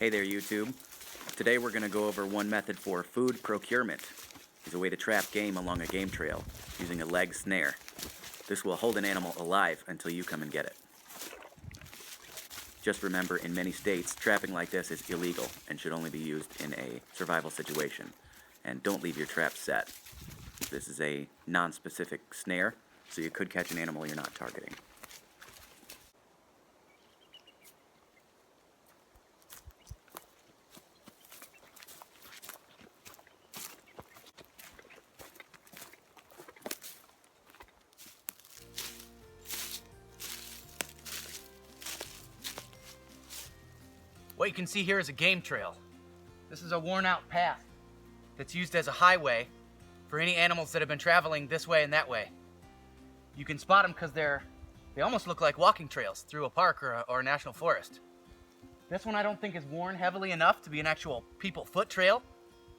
Hey there, YouTube. Today we're going to go over one method for food procurement. It's a way to trap game along a game trail using a leg snare. This will hold an animal alive until you come and get it. Just remember, in many states, trapping like this is illegal and should only be used in a survival situation. And don't leave your trap set. This is a non-specific snare, so you could catch an animal you're not targeting. What you can see here is a game trail. This is a worn out path that's used as a highway for any animals that have been traveling this way and that way. You can spot them because they almost look like walking trails through a park or a national forest. This one I don't think is worn heavily enough to be an actual people foot trail,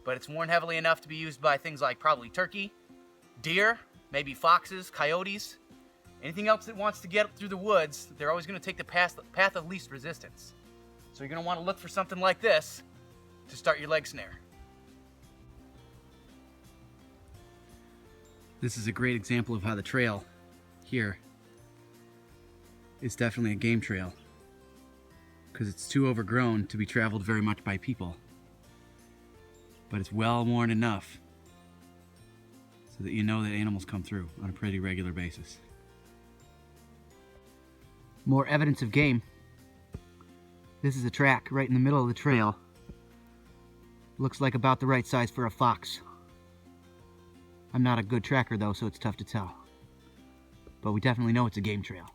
but it's worn heavily enough to be used by things like probably turkey, deer, maybe foxes, coyotes. Anything else that wants to get through the woods, they're always going to take the path of least resistance. So you're going to want to look for something like this to start your leg snare. This is a great example of how the trail here is definitely a game trail, because it's too overgrown to be traveled very much by people. But it's well worn enough so that you know that animals come through on a pretty regular basis. More evidence of game. This is a track right in the middle of the trail. Looks like about the right size for a fox. I'm not a good tracker though, so it's tough to tell. But we definitely know it's a game trail.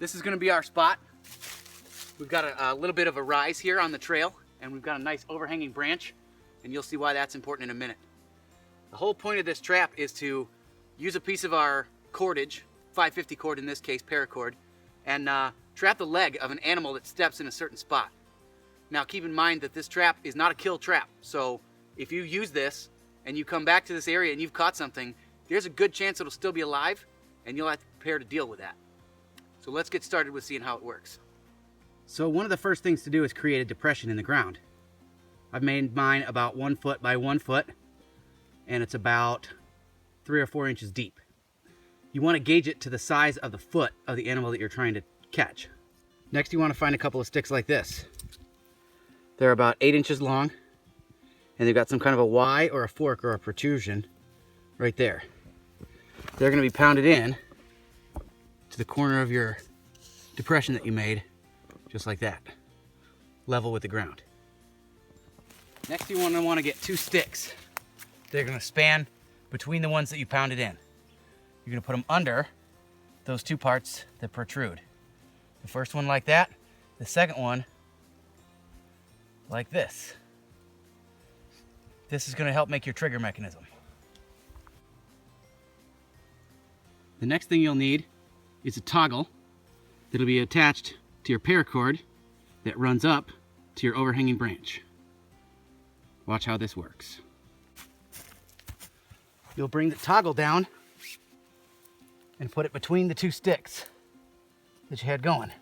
This is going to be our spot. We've got a little bit of a rise here on the trail, and we've got a nice overhanging branch, and you'll see why that's important in a minute. The whole point of this trap is to use a piece of our cordage, 550 cord in this case, paracord, and trap the leg of an animal that steps in a certain spot. Now keep in mind that this trap is not a kill trap, so if you use this and you come back to this area and you've caught something, there's a good chance it'll still be alive, and you'll have to prepare to deal with that. So let's get started with seeing how it works. So one of the first things to do is create a depression in the ground. I've made mine about 1 foot by 1 foot, and it's about 3 or 4 inches deep. You want to gauge it to the size of the foot of the animal that you're trying to catch. Next, you want to find a couple of sticks like this. They're about 8 inches long, and they've got some kind of a Y or a fork or a protrusion right there. They're going to be pounded in to the corner of your depression that you made, just like that, level with the ground. Next, you want to get 2 sticks. They're going to span between the ones that you pounded in. You're going to put them under those 2 parts that protrude. The first one like that, the second one like this. This is going to help make your trigger mechanism. The next thing you'll need is a toggle that'll be attached to your paracord that runs up to your overhanging branch. Watch how this works. You'll bring the toggle down and put it between the 2 sticks that you had going.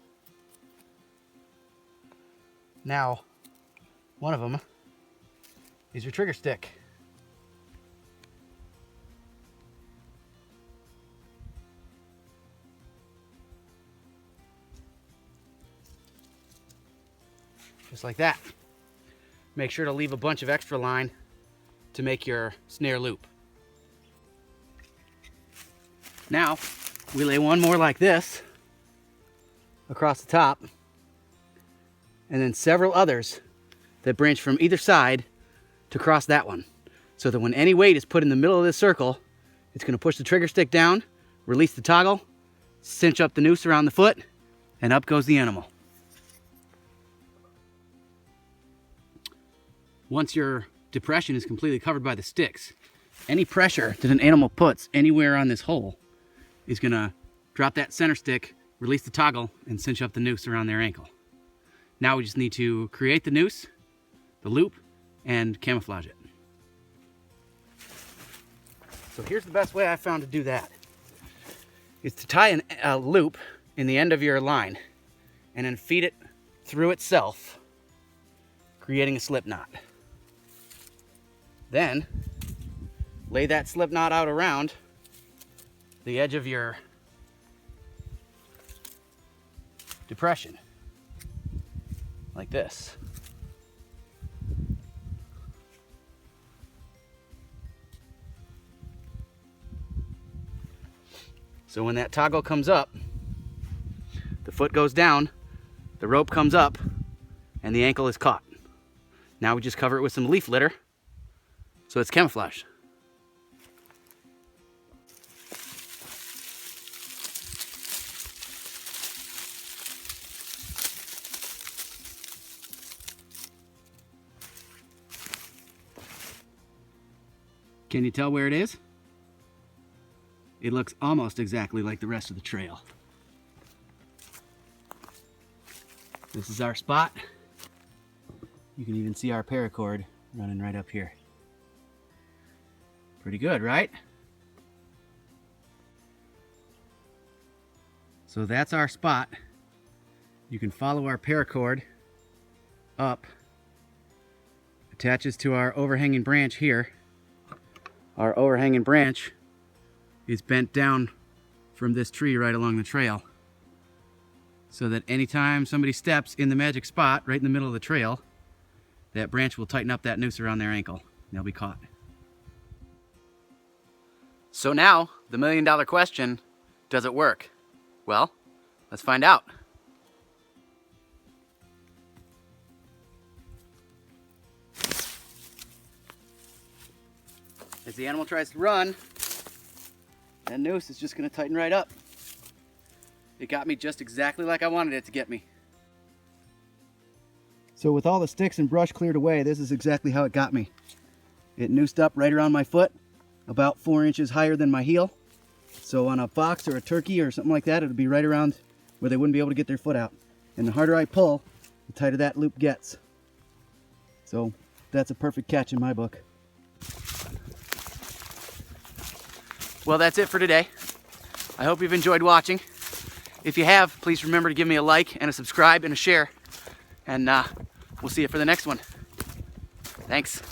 Now, one of them is your trigger stick. Just like that. Make sure to leave a bunch of extra line to make your snare loop. Now, we lay one more like this across the top, and then several others that branch from either side to cross that one. So that when any weight is put in the middle of this circle, it's going to push the trigger stick down, release the toggle, cinch up the noose around the foot, and up goes the animal. Once your depression is completely covered by the sticks, any pressure that an animal puts anywhere on this hole is going to drop that center stick, release the toggle, and cinch up the noose around their ankle. Now we just need to create the noose, the loop, and camouflage it. So here's the best way I found to do that. Is to tie a loop in the end of your line and then feed it through itself, creating a slip knot. Then lay that slip knot out around the edge of your depression, like this. So when that toggle comes up, the foot goes down, the rope comes up, and the ankle is caught. Now we just cover it with some leaf litter so it's camouflaged. Can you tell where it is? It looks almost exactly like the rest of the trail. This is our spot. You can even see our paracord running right up here. Pretty good, right? So that's our spot. You can follow our paracord up. Attaches to our overhanging branch here. Our overhanging branch is bent down from this tree right along the trail, so that anytime somebody steps in the magic spot right in the middle of the trail, that branch will tighten up that noose around their ankle and they'll be caught. So now, the million-dollar question, does it work? Well, let's find out. As the animal tries to run, that noose is just going to tighten right up. It got me just exactly like I wanted it to get me. So with all the sticks and brush cleared away, this is exactly how it got me. It noosed up right around my foot, about 4 inches higher than my heel. So on a fox or a turkey or something like that, it would be right around where they wouldn't be able to get their foot out. And the harder I pull, the tighter that loop gets. So that's a perfect catch in my book. Well, that's it for today. I hope you've enjoyed watching. If you have, please remember to give me a like and a subscribe and a share. And we'll see you for the next one. Thanks.